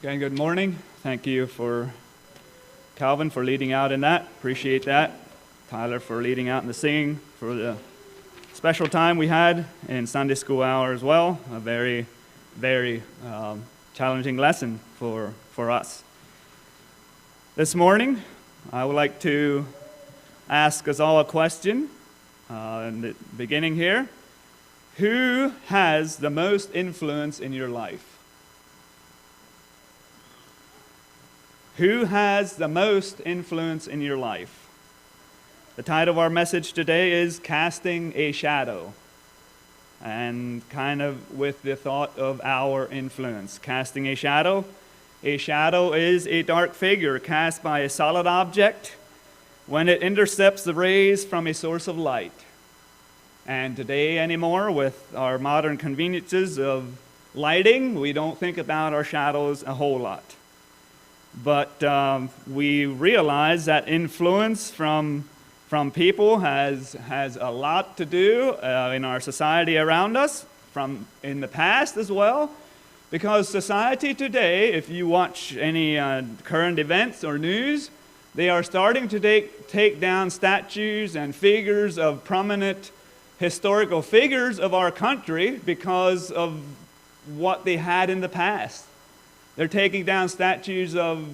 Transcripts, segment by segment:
Again, good morning. Thank you for Calvin for leading out in that. Appreciate that. Tyler for leading out in the singing, for the special time we had in Sunday school hour as well. A very, very challenging lesson for us. This morning, I would like to ask us all a question in the beginning here. Who has the most influence in your life? Who has the most influence in your life? The title of our message today is Casting a Shadow, and kind of with the thought of our influence. Casting a shadow. A shadow is a dark figure cast by a solid object when it intercepts the rays from a source of light. And today anymore, with our modern conveniences of lighting, we don't think about our shadows a whole lot. But we realize that influence from people has a lot to do in our society around us, from in the past as well. Because society today, if you watch any current events or news, they are starting to take down statues and figures of prominent historical figures of our country because of what they had in the past. They're taking down statues of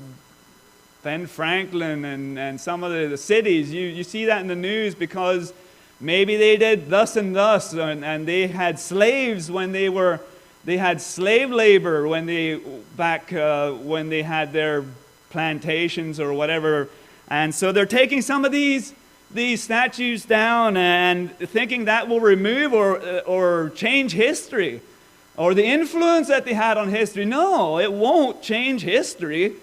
Ben Franklin and some of the cities. You see that in the news because maybe they did thus and thus, and they had slaves when they had slave labor when they had their plantations or whatever. And so they're taking some of these statues down and thinking that will remove or change history, or the influence that they had on history. No, it won't change history.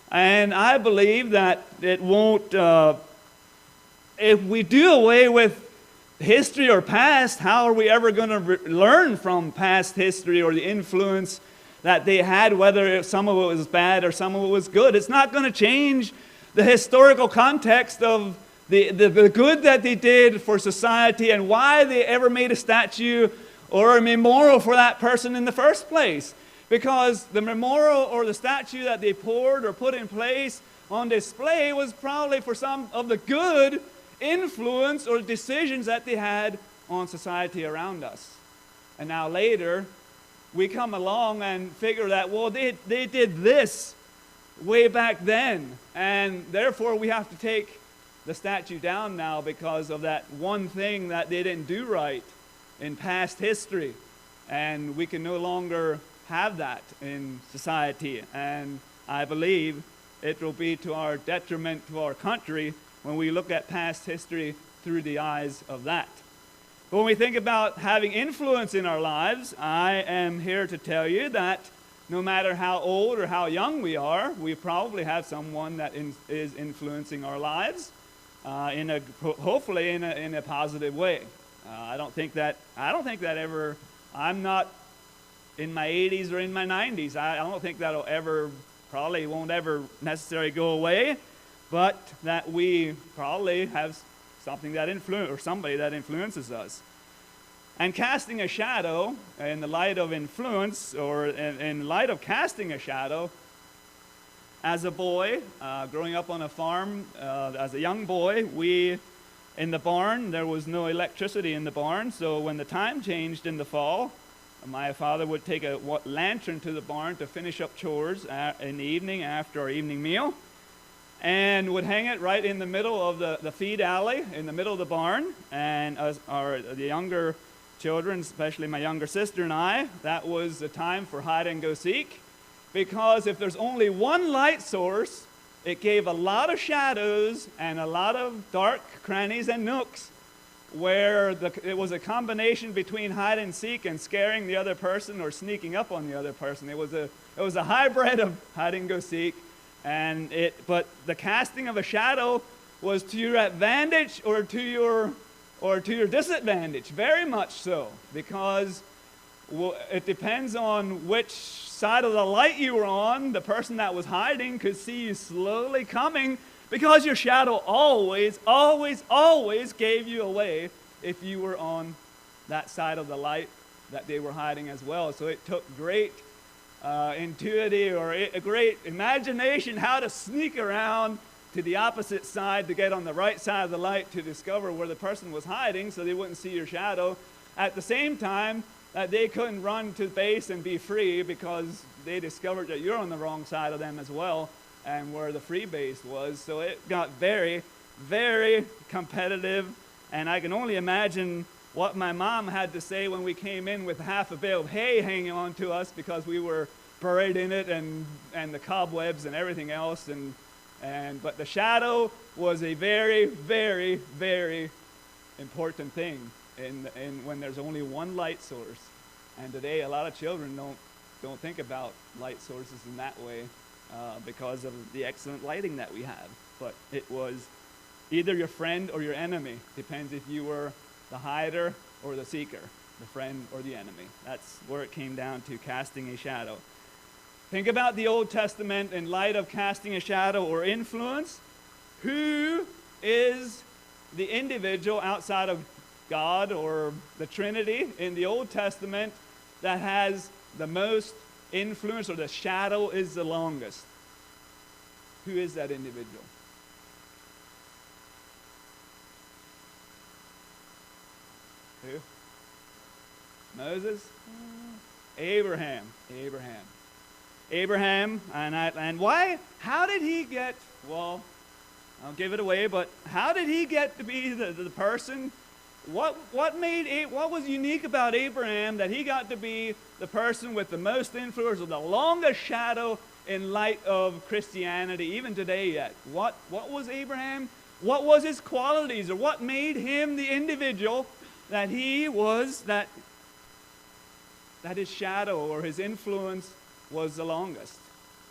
And I believe that it won't, if we do away with history or past, how are we ever going to learn from past history or the influence that they had, whether some of it was bad or some of it was good? It's not going to change the historical context of the good that they did for society and why they ever made a statue or a memorial for that person in the first place. Because the memorial or the statue that they poured or put in place on display was probably for some of the good influence or decisions that they had on society around us. And now later, we come along and figure that, well, they did this way back then, and therefore we have to take the statue down now because of that one thing that they didn't do right in past history, and we can no longer have that in society. And I believe it will be to our detriment to our country when we look at past history through the eyes of that. But when we think about having influence in our lives, I am here to tell you that no matter how old or how young we are, we probably have someone that is influencing our lives hopefully in a positive way. I don't think that ever. I'm not in my 80s or in my 90s. I don't think that'll ever, probably won't ever necessarily go away, but that we probably have something that or somebody that influences us. And casting a shadow in the light of influence, or in light of casting a shadow, as a boy, growing up on a farm, as a young boy, in the barn, there was no electricity in the barn, so when the time changed in the fall, my father would take a lantern to the barn to finish up chores in the evening after our evening meal, and would hang it right in the middle of the feed alley, in the middle of the barn. And as the younger children, especially my younger sister and I, that was the time for hide and go seek, because if there's only one light source, it gave a lot of shadows and a lot of dark crannies and nooks where it was a combination between hide and seek and scaring the other person or sneaking up on the other person. It was a hybrid of hide and go seek, but the casting of a shadow was to your advantage or to your disadvantage, very much so, because it depends on which side of the light you were on. The person that was hiding could see you slowly coming, because your shadow always gave you away if you were on that side of the light that they were hiding as well. So it took great intuitive or a great imagination how to sneak around to the opposite side to get on the right side of the light to discover where the person was hiding so they wouldn't see your shadow. At the same time, they couldn't run to base and be free because they discovered that you're on the wrong side of them as well and where the free base was. So it got very, very competitive, and I can only imagine what my mom had to say when we came in with half a bale of hay hanging on to us because we were buried in it and the cobwebs and everything else. But the shadow was a very, very, very important thing when there's only one light source. And today a lot of children don't think about light sources in that way because of the excellent lighting that we have. But it was either your friend or your enemy. Depends if you were the hider or the seeker, the friend or the enemy. That's where it came down to, casting a shadow. Think about the Old Testament in light of casting a shadow or influence. Who is the individual outside of God or the Trinity in the Old Testament that has the most influence, or the shadow is the longest? Who is that individual? Who? Moses? Abraham. Abraham, and why? How did he get, well, I'll give it away, but how did he get to be the person? What was unique about Abraham that he got to be the person with the most influence, or the longest shadow in light of Christianity, even today yet? What was Abraham? What was his qualities, or what made him the individual that he was, that his shadow or his influence was the longest?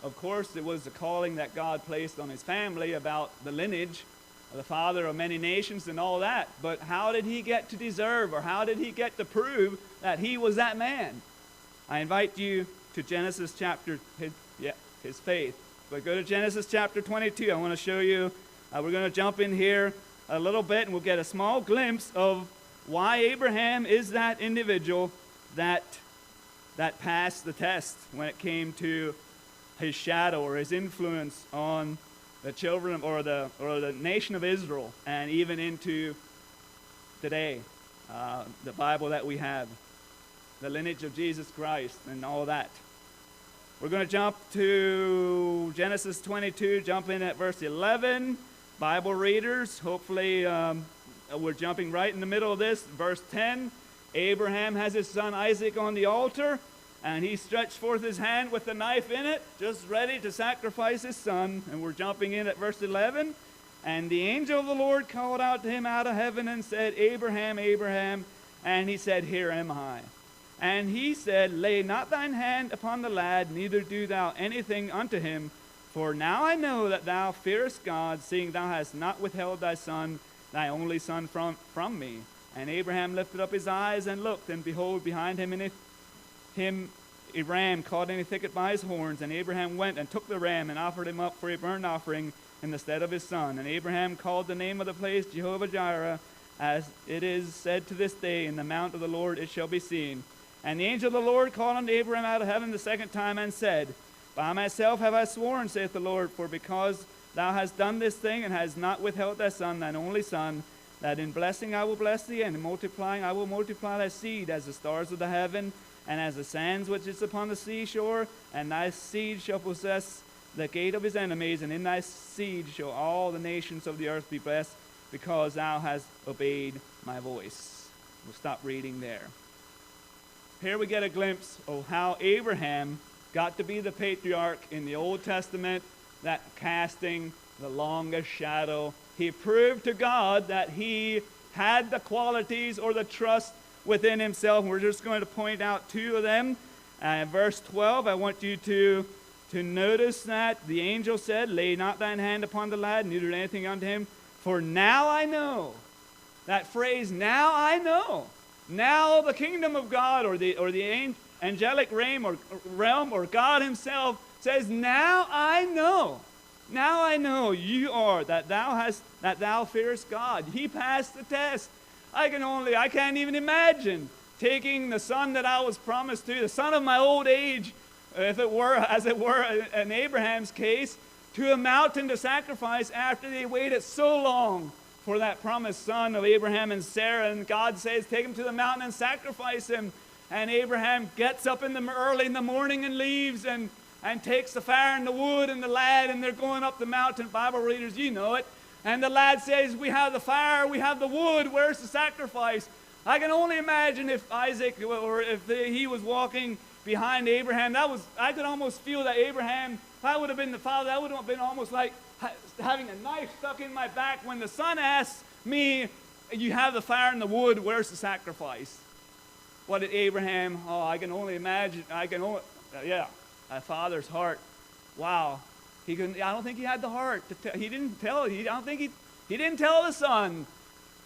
Of course, it was the calling that God placed on his family about the lineage of the father of many nations and all that. But how did he get to deserve, or how did he get to prove that he was that man? I invite you to Genesis chapter, his faith. But go to Genesis chapter 22. I want to show you, we're going to jump in here a little bit and we'll get a small glimpse of why Abraham is that individual that passed the test when it came to his shadow or his influence on the children or the nation of Israel, and even into today, the Bible that we have, the lineage of Jesus Christ and all that. We're going to jump to Genesis 22, jump in at verse 11. Bible readers, hopefully we're jumping right in the middle of this. Verse 10, Abraham has his son Isaac on the altar, and he stretched forth his hand with the knife in it, just ready to sacrifice his son. And we're jumping in at verse 11. And the angel of the Lord called out to him out of heaven and said, Abraham, Abraham. And he said, Here am I. And he said, Lay not thine hand upon the lad, neither do thou anything unto him. For now I know that thou fearest God, seeing thou hast not withheld thy son, thy only son, from me. And Abraham lifted up his eyes and looked, and behold, behind him a ram caught in a thicket by his horns. And Abraham went and took the ram and offered him up for a burnt offering in the stead of his son. And Abraham called the name of the place Jehovah-Jireh, as it is said to this day, In the mount of the Lord it shall be seen. And the angel of the Lord called unto Abraham out of heaven the second time and said, By myself have I sworn, saith the Lord, for because thou hast done this thing, and hast not withheld thy son, thine only son, that in blessing I will bless thee, and in multiplying I will multiply thy seed as the stars of the heaven, and as the sands which is upon the seashore, and thy seed shall possess the gate of his enemies, and in thy seed shall all the nations of the earth be blessed, because thou hast obeyed my voice. We'll stop reading there. Here we get a glimpse of how Abraham got to be the patriarch in the Old Testament, that casting the longest shadow. He proved to God that he had the qualities or the trust within himself. And we're just going to point out two of them. Verse 12, I want you to notice that the angel said, Lay not thine hand upon the lad, neither do anything unto him, for now I know. That phrase, now I know. Now the kingdom of God or the angelic realm or God himself says, now I know. Now I know you are, that thou fearest God. He passed the test. I can't even imagine taking the son that I was promised to, the son of my old age, if it were, as it were, in Abraham's case, to a mountain to sacrifice after they waited so long for that promised son of Abraham and Sarah. And God says, take him to the mountain and sacrifice him. And Abraham gets up early in the morning and leaves and takes the fire and the wood and the lad, and they're going up the mountain. Bible readers, you know it. And the lad says, we have the fire, we have the wood, where's the sacrifice? I can only imagine if Isaac, or if he was walking behind Abraham, I could almost feel that Abraham, if I would have been the father, that would have been almost like having a knife stuck in my back when the son asks me, you have the fire and the wood, where's the sacrifice? What did Abraham, I can only imagine, a father's heart. Wow. I don't think he had the heart to tell. He didn't tell. I don't think he didn't tell the son.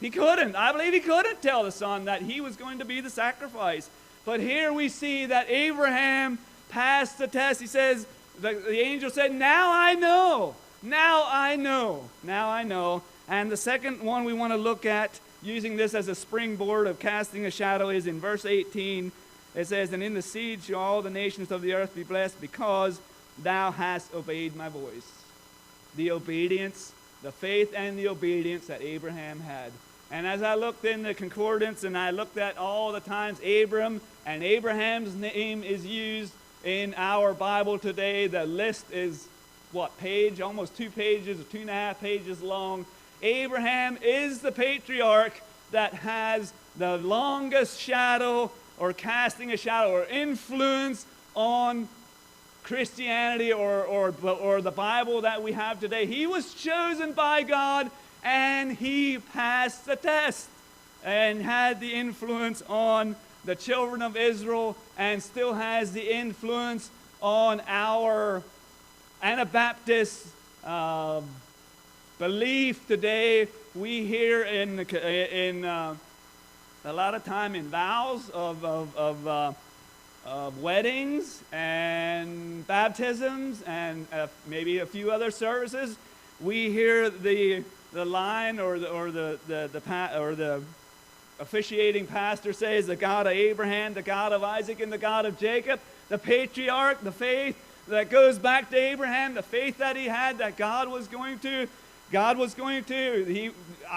He couldn't. I believe he couldn't tell the son that he was going to be the sacrifice. But here we see that Abraham passed the test. He says, the angel said, now I know. Now I know. Now I know. And the second one we want to look at, using this as a springboard of casting a shadow, is in verse 18. It says, and in the seed shall all the nations of the earth be blessed, because thou hast obeyed my voice. The obedience, the faith and the obedience that Abraham had. And as I looked in the concordance and I looked at all the times Abram and Abraham's name is used in our Bible today, the list is, page? Almost 2 pages or 2.5 pages long. Abraham is the patriarch that has the longest shadow, or casting a shadow, or influence on Christianity or the Bible that we have today. He was chosen by God, and he passed the test and had the influence on the children of Israel, and still has the influence on our Anabaptist belief today. We hear in a lot of time in vows of weddings and baptisms and maybe a few other services, we hear the line or the officiating pastor says, the God of Abraham, the God of Isaac, and the God of Jacob. The patriarch, the faith that goes back to Abraham, the faith that he had, that God was going to. I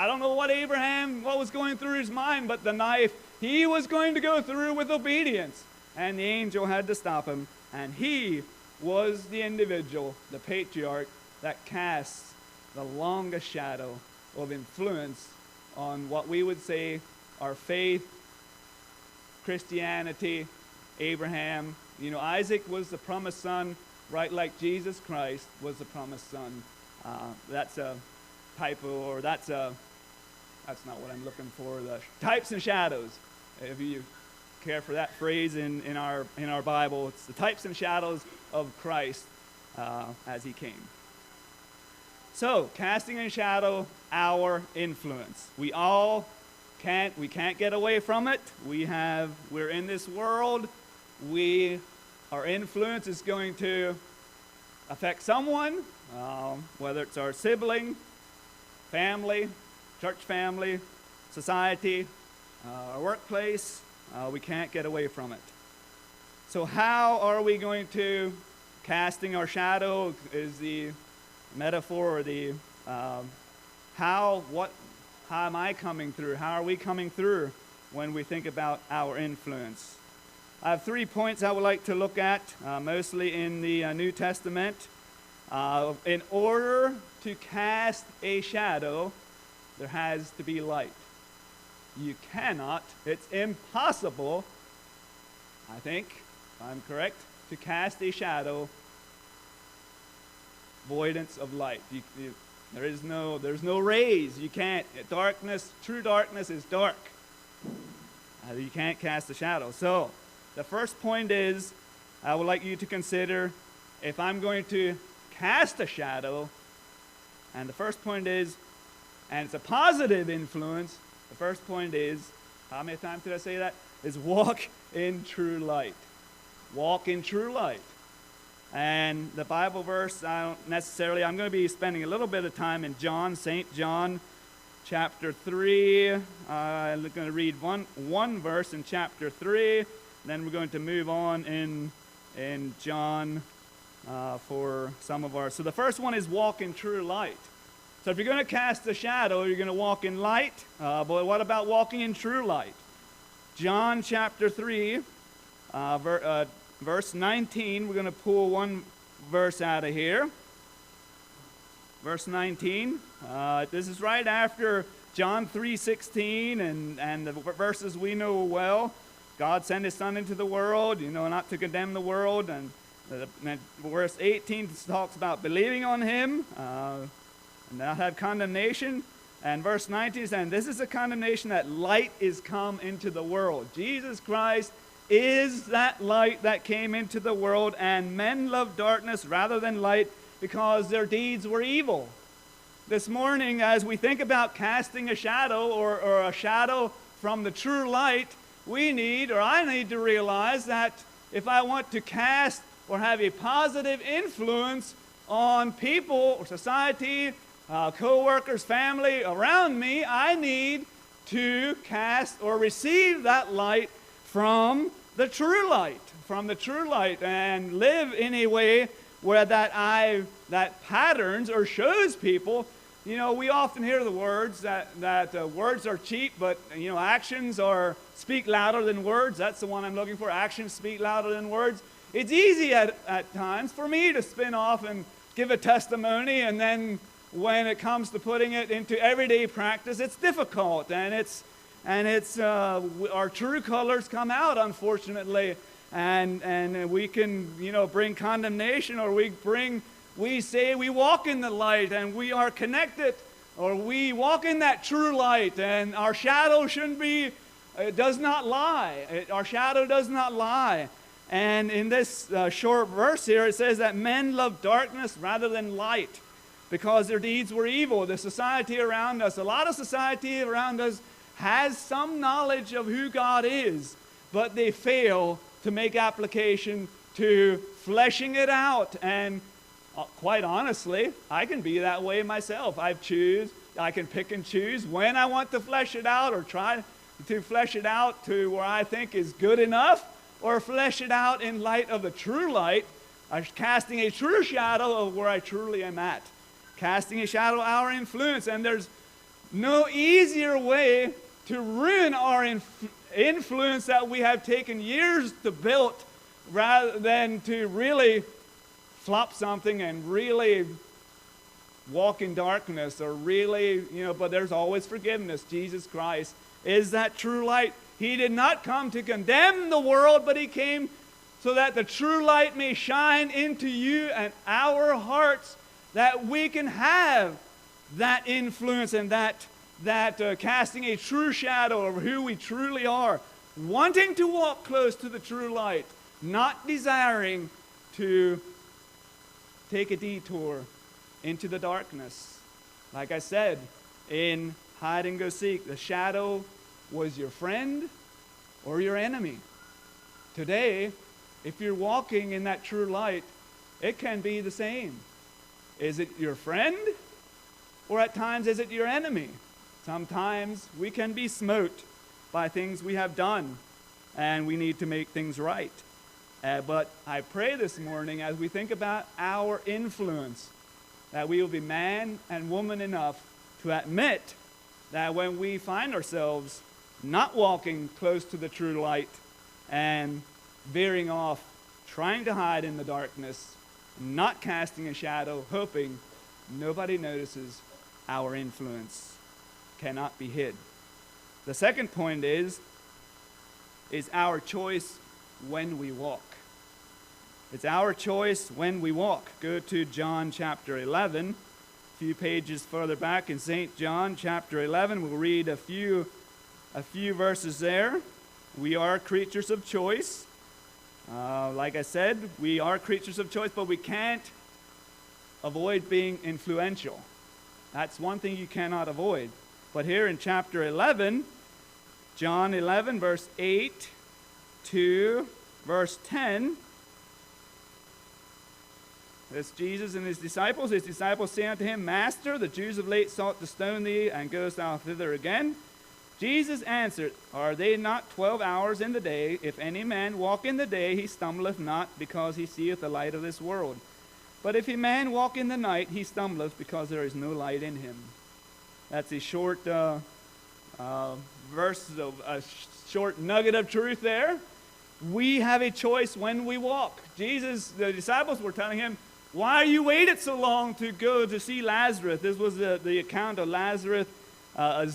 don't know what was going through his mind, but the knife he was going to go through with obedience. And the angel had to stop him. And he was the individual, the patriarch, that casts the longest shadow of influence on what we would say our faith, Christianity, Abraham. Isaac was the promised son, right like Jesus Christ was the promised son. That's a typo, or that's not what I'm looking for. The types and shadows, if you care for that phrase in our Bible, it's the types and shadows of Christ as he came. So, casting a shadow, our influence. We can't get away from it. We're in this world. Our influence is going to affect someone, whether it's our sibling, family, church family, society, our workplace. We can't get away from it. So how are we going to, casting our shadow is the metaphor, or the how am I coming through? How are we coming through when we think about our influence? I have 3 points I would like to look at, mostly in the New Testament. In order to cast a shadow, there has to be light. You cannot, it's impossible, I think, if I'm correct, to cast a shadow, voidance of light. There's no rays. You can't. True darkness is dark. You can't cast a shadow. So, the first point is, I would like you to consider, if I'm going to cast a shadow, and the first point is, and it's a positive influence, the first point is, how many times did I say that? Is walk in true light. Walk in true light. And the Bible verse, I'm going to be spending a little bit of time in St. John, chapter 3. I'm going to read one verse in chapter 3. Then we're going to move on in in John for some of our. So the first one is walk in true light. So if you're going to cast a shadow, you're going to walk in light. But what about walking in true light? John chapter 3, verse 19. We're going to pull one verse out of here. Verse 19. This is right after John 3:16 and the verses we know well. God sent his Son into the world, not to condemn the world. And verse 18 talks about believing on him and not have condemnation. And verse 19 is saying, this is a condemnation that light is come into the world. Jesus Christ is that light that came into the world, and men love darkness rather than light because their deeds were evil. This morning, as we think about casting a shadow or a shadow from the true light, I need to realize that if I want to cast or have a positive influence on people or society, co-workers, family around me, I need to cast or receive that light from the true light, and live in a way where that patterns or shows people. We often hear the words that words are cheap, but actions speak louder than words. That's the one I'm looking for. Actions speak louder than words. It's easy at times for me to spin off and give a testimony, and then when it comes to putting it into everyday practice, it's difficult, and our true colors come out, unfortunately, and we can bring condemnation, or we say we walk in the light and we are connected, or we walk in that true light, and our shadow does not lie. Our shadow does not lie. And in this short verse here, it says that men love darkness rather than light because their deeds were evil. The society around us, a lot of society around us has some knowledge of who God is, but they fail to make application to fleshing it out. And quite honestly, I can be that way myself. I can pick and choose when I want to flesh it out, or try to flesh it out to where I think is good enough, or flesh it out in light of the true light, casting a true shadow of where I truly am at. Casting a shadow of our influence. And there's no easier way to ruin our influence that we have taken years to build, rather than to really flop something and really walk in darkness, or really, but there's always forgiveness. Jesus Christ is that true light. He did not come to condemn the world, but he came so that the true light may shine into you and our hearts, that we can have that influence and that casting a true shadow of who we truly are, wanting to walk close to the true light, not desiring to take a detour into the darkness. Like I said, in hide and go seek, the shadow was your friend or your enemy. Today, if you're walking in that true light, it can be the same. Is it your friend, or at times is it your enemy? Sometimes we can be smote by things we have done, and we need to make things right. But I pray this morning, as we think about our influence, that we will be man and woman enough to admit that when we find ourselves not walking close to the true light and veering off, trying to hide in the darkness, not casting a shadow, hoping nobody notices, our influence cannot be hid. The second point is our choice when we walk. It's our choice when we walk. Go to John chapter 11, a few pages further back in St. John chapter 11. We'll read a few verses there. We are creatures of choice. Like I said, we are creatures of choice, but we can't avoid being influential. That's one thing you cannot avoid. But here in chapter 11, John 11, verse 8 to verse 10, it's Jesus and his disciples. His disciples say unto him, Master, the Jews of late sought to stone thee, and goest thou thither again? Jesus answered, Are they not 12 hours in the day? If any man walk in the day, he stumbleth not, because he seeth the light of this world. But if a man walk in the night, he stumbleth, because there is no light in him. That's a short verse, a short nugget of truth there. We have a choice when we walk. The disciples were telling him, why are you waited so long to go to see Lazarus? This was the account of Lazarus'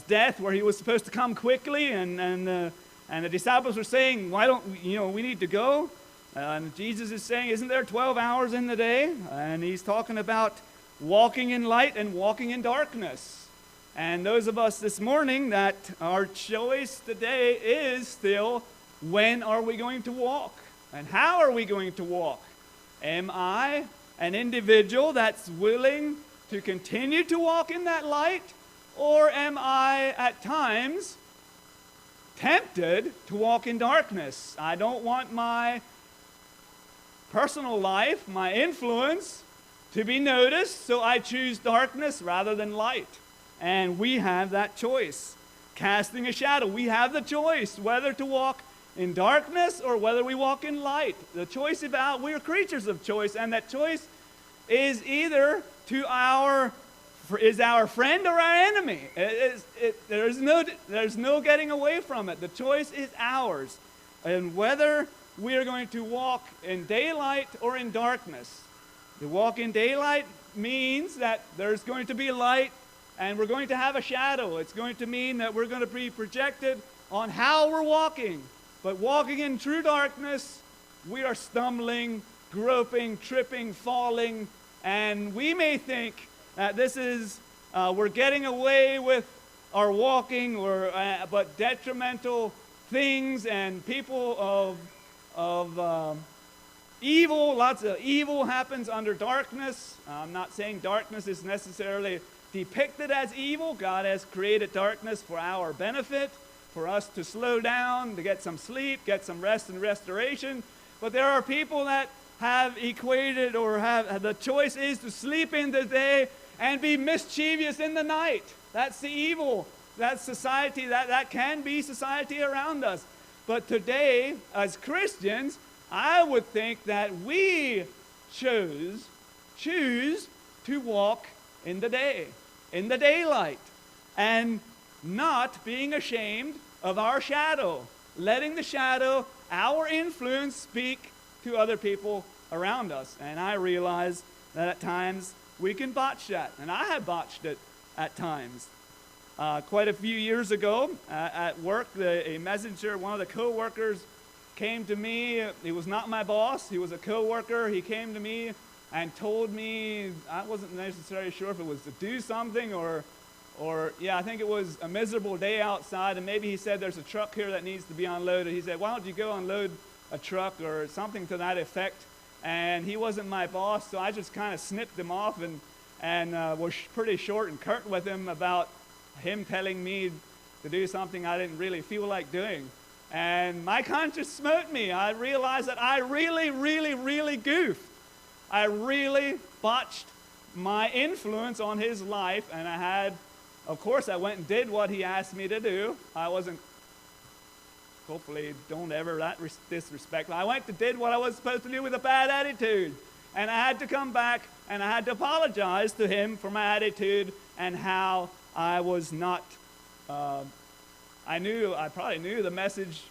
death, where he was supposed to come quickly, and the disciples were saying, why don't we need to go? And Jesus is saying, isn't there 12 hours in the day? And he's talking about walking in light and walking in darkness. And those of us this morning, that our choice today is still, when are we going to walk? And how are we going to walk? Am I an individual that's willing to continue to walk in that light? Or am I at times tempted to walk in darkness? I don't want my personal life, my influence, to be noticed, so I choose darkness rather than light. And we have that choice. Casting a shadow, we have the choice whether to walk in darkness or whether we walk in light. The choice we are creatures of choice, and that choice is either is our friend or our enemy. There's no getting away from it. The choice is ours, and whether we are going to walk in daylight or in darkness. To walk in daylight means that there's going to be light, and we're going to have a shadow. It's going to mean that we're going to be projected on how we're walking. But walking in true darkness, we are stumbling, groping, tripping, falling, and we may think that this is, we're getting away with our walking, but detrimental things and people of evil, lots of evil happens under darkness. I'm not saying darkness is necessarily depicted as evil. God has created darkness for our benefit, for us to slow down, to get some sleep, get some rest and restoration. But there are people that have equated, or have the choice is to sleep in the day and be mischievous in the night. That's the evil. That's society. That can be society around us. But today, as Christians, I would think that we choose to walk in the day, in the daylight, and not being ashamed of our shadow, letting the shadow, our influence, speak to other people around us. And I realize that at times we can botch that, and I have botched it at times. Quite a few years ago at work, a messenger, one of the co-workers, came to me. He was not my boss. He was a co-worker. He came to me and told me, I wasn't necessarily sure if it was to do something or I think it was a miserable day outside, and maybe he said there's a truck here that needs to be unloaded. He said, why don't you go unload a truck or something to that effect? And he wasn't my boss, so I just kind of snipped him off and was pretty short and curt with him about him telling me to do something I didn't really feel like doing. And my conscience smote me. I realized that I really, really, really goofed. I really botched my influence on his life, and of course, I went and did what he asked me to do. I wasn't, hopefully, don't ever disrespect. I went and did what I was supposed to do with a bad attitude. And I had to come back, and I had to apologize to him for my attitude and how I was not, I probably knew the message,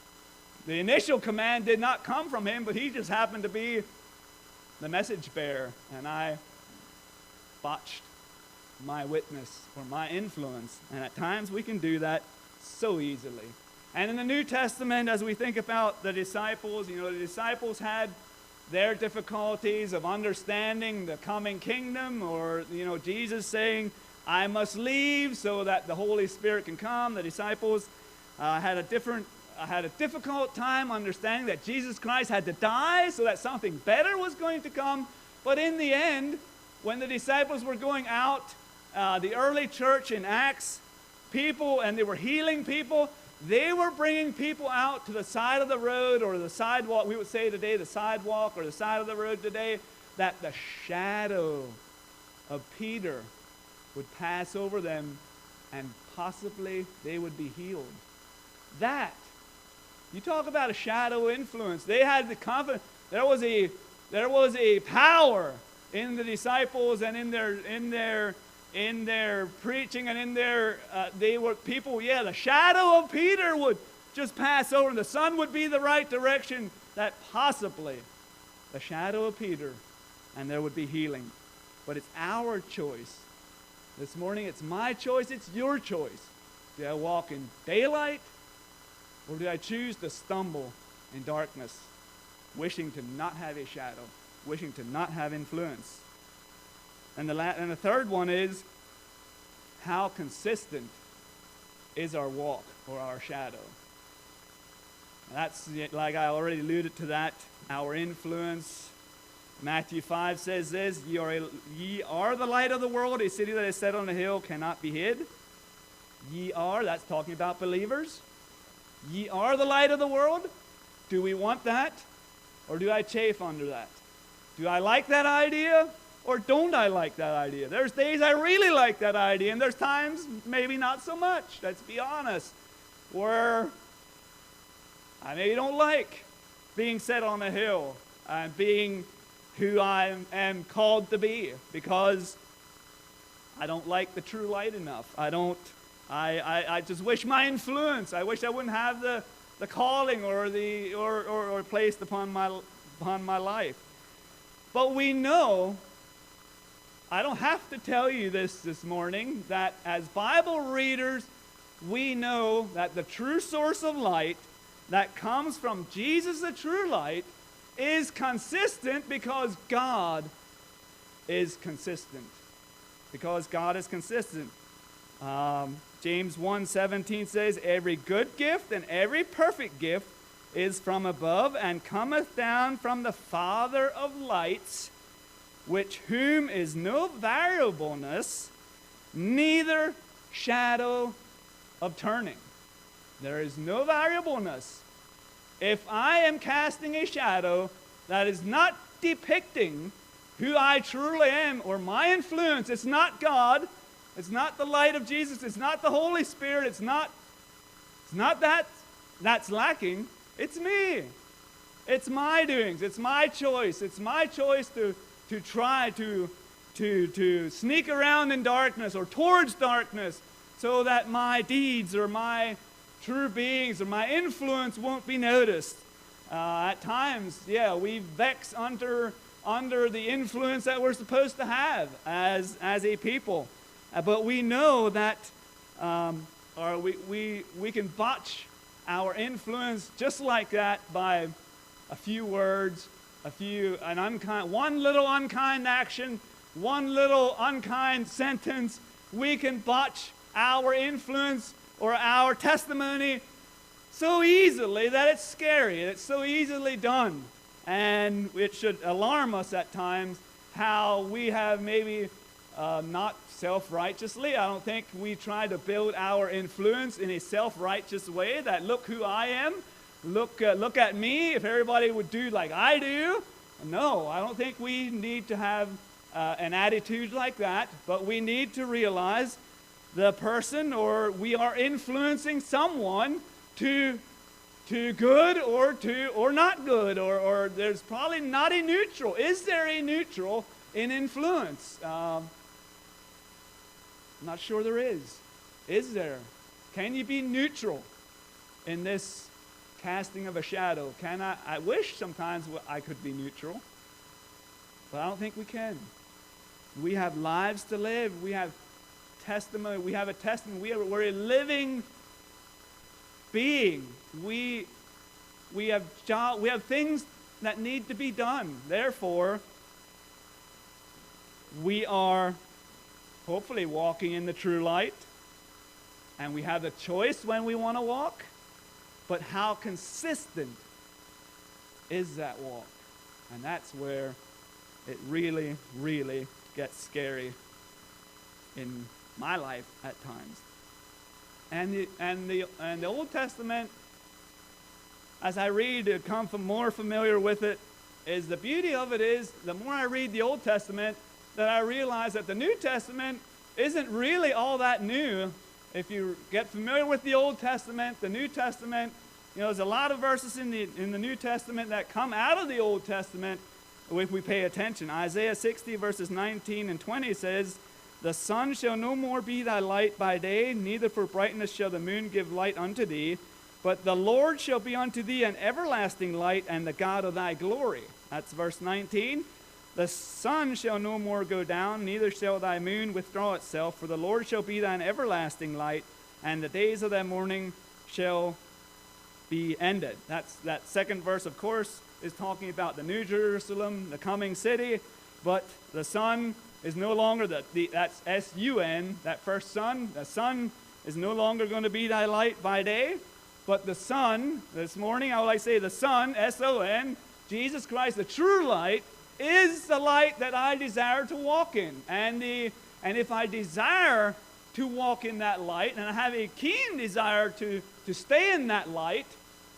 the initial command did not come from him, but he just happened to be the message bearer. And I botched my witness or my influence. And at times we can do that so easily. And in the New Testament, as we think about the disciples, the disciples had their difficulties of understanding the coming kingdom, or, Jesus saying, I must leave so that the Holy Spirit can come. The disciples had a difficult time understanding that Jesus Christ had to die so that something better was going to come. But in the end, when the disciples were going out, the early church in Acts, and they were healing people, they were bringing people out to the side of the road, or the sidewalk, we would say today, the sidewalk or the side of the road today, that the shadow of Peter would pass over them, and possibly they would be healed. That. You talk about a shadow influence. They had the confidence. There was a power in the disciples and in their preaching and in their they were people. Yeah, the shadow of Peter would just pass over, and the sun would be the right direction. That possibly the shadow of Peter, and there would be healing. But it's our choice. This morning, it's my choice. It's your choice. Do I walk in daylight? Or do I choose to stumble in darkness, wishing to not have a shadow, wishing to not have influence? And the third one is, how consistent is our walk or our shadow? That's, like I already alluded to that, our influence. Matthew 5 says this, ye are the light of the world. A city that is set on a hill cannot be hid. Ye are, that's talking about believers. Ye are the light of the world. Do we want that? Or do I chafe under that? Do I like that idea? Or don't I like that idea? There's days I really like that idea, and there's times maybe not so much. Let's be honest. Where I maybe don't like being set on a hill and being who I am called to be, because I don't like the true light enough. I just wish my influence. I wish I wouldn't have the calling or placed upon my life. But we know, I don't have to tell you this morning, that as Bible readers, we know that the true source of light that comes from Jesus, the true light, is consistent because God is consistent. Because God is consistent. James 1:17 says, every good gift and every perfect gift is from above and cometh down from the Father of lights, which whom is no variableness, neither shadow of turning. There is no variableness. If I am casting a shadow that is not depicting who I truly am or my influence, it's not God, it's not the light of Jesus, it's not the Holy Spirit, it's not that that's lacking, it's me. It's my doings, it's my choice. It's my choice to try to sneak around in darkness or towards darkness so that my deeds or my true beings or my influence won't be noticed. At times, we vex under the influence that we're supposed to have as a people. But we know that we can botch our influence just like that by a few words, one little unkind action, one little unkind sentence. We can botch our influence or our testimony so easily that it's scary. It's so easily done. And it should alarm us at times how we have maybe not self-righteously. I don't think we try to build our influence in a self-righteous way that look who I am, look at me, if everybody would do like I do. No, I don't think we need to have an attitude like that, but we need to realize the person or we are influencing someone to good or not good, or there's probably not a neutral. Is there a neutral in influence? I'm not sure there is. Is there? Can you be neutral in this casting of a shadow? I wish sometimes I could be neutral, but I don't think we can. We have lives to live. We have testimony. We have a testimony. We're a living being. We have things that need to be done. Therefore, we are hopefully walking in the true light, and we have the choice when we want to walk, but how consistent is that walk? And that's where it really, really gets scary in my life at times. And the Old Testament, as I read, become more familiar with it, is the beauty of it is the more I read the Old Testament, that I realize that the New Testament isn't really all that new. if you get familiar with the Old Testament, the New Testament, there's a lot of verses in the New Testament that come out of the Old Testament if we pay attention. Isaiah 60 verses 19 and 20 says, "The sun shall no more be thy light by day, neither for brightness shall the moon give light unto thee. But the Lord shall be unto thee an everlasting light, and the God of thy glory." That's verse 19. "The sun shall no more go down, neither shall thy moon withdraw itself. For the Lord shall be thine everlasting light, and the days of thy mourning shall be ended." That second verse, of course, is talking about the New Jerusalem, the coming city. But the sun is no longer, that's S-U-N, that first sun. The sun is no longer going to be thy light by day. But the sun, this morning I would like to say the sun, S-O-N, Jesus Christ, the true light, is the light that I desire to walk in. And if I desire to walk in that light, and I have a keen desire to stay in that light,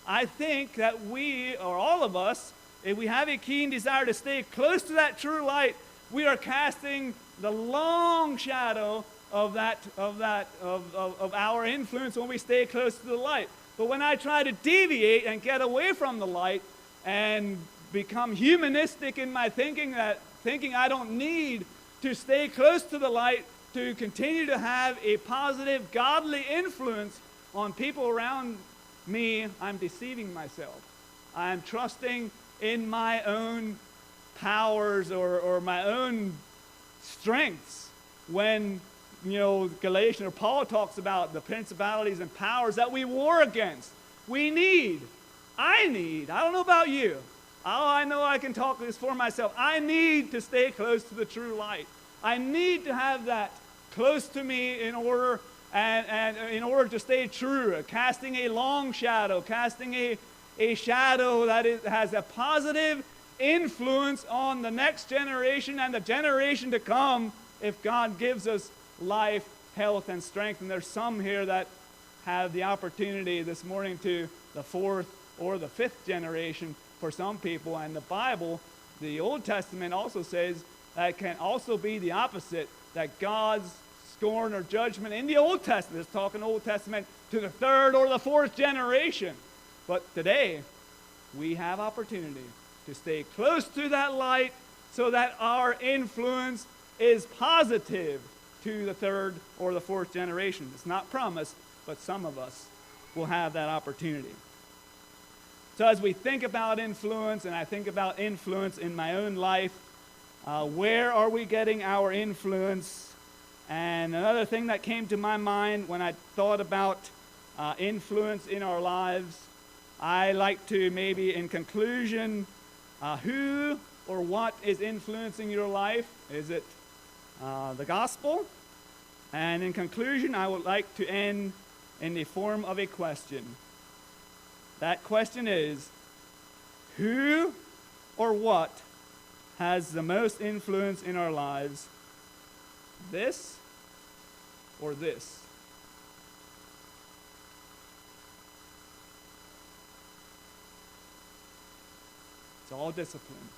I think that we, or all of us, if we have a keen desire to stay close to that true light, we are casting the long shadow of our influence when we stay close to the light. But when I try to deviate and get away from the light and become humanistic in my thinking I don't need to stay close to the light to continue to have a positive, godly influence on people around me, I'm deceiving myself. I'm trusting in my own powers or my own strengths when Galatians or Paul talks about the principalities and powers that we war against. I don't know about you. I know I can talk this for myself. I need to stay close to the true light. I need to have that close to me in order to stay true, casting a long shadow, casting a shadow that has a positive influence on the next generation and the generation to come if God gives us life, health, and strength. And there's some here that have the opportunity this morning to the fourth or the fifth generation for some people. And the Bible, the Old Testament also says that it can also be the opposite, that God's scorn or judgment in the Old Testament, it's talking Old Testament, to the third or the fourth generation. But today, we have opportunity to stay close to that light so that our influence is positive to the third or the fourth generation. It's not promised, but some of us will have that opportunity. So as we think about influence, and I think about influence in my own life, where are we getting our influence? And another thing that came to my mind when I thought about influence in our lives, I like to maybe in conclusion, who or what is influencing your life? Is it the gospel? And in conclusion, I would like to end in the form of a question. That question is, who or what has the most influence in our lives? This or this? It's all discipline.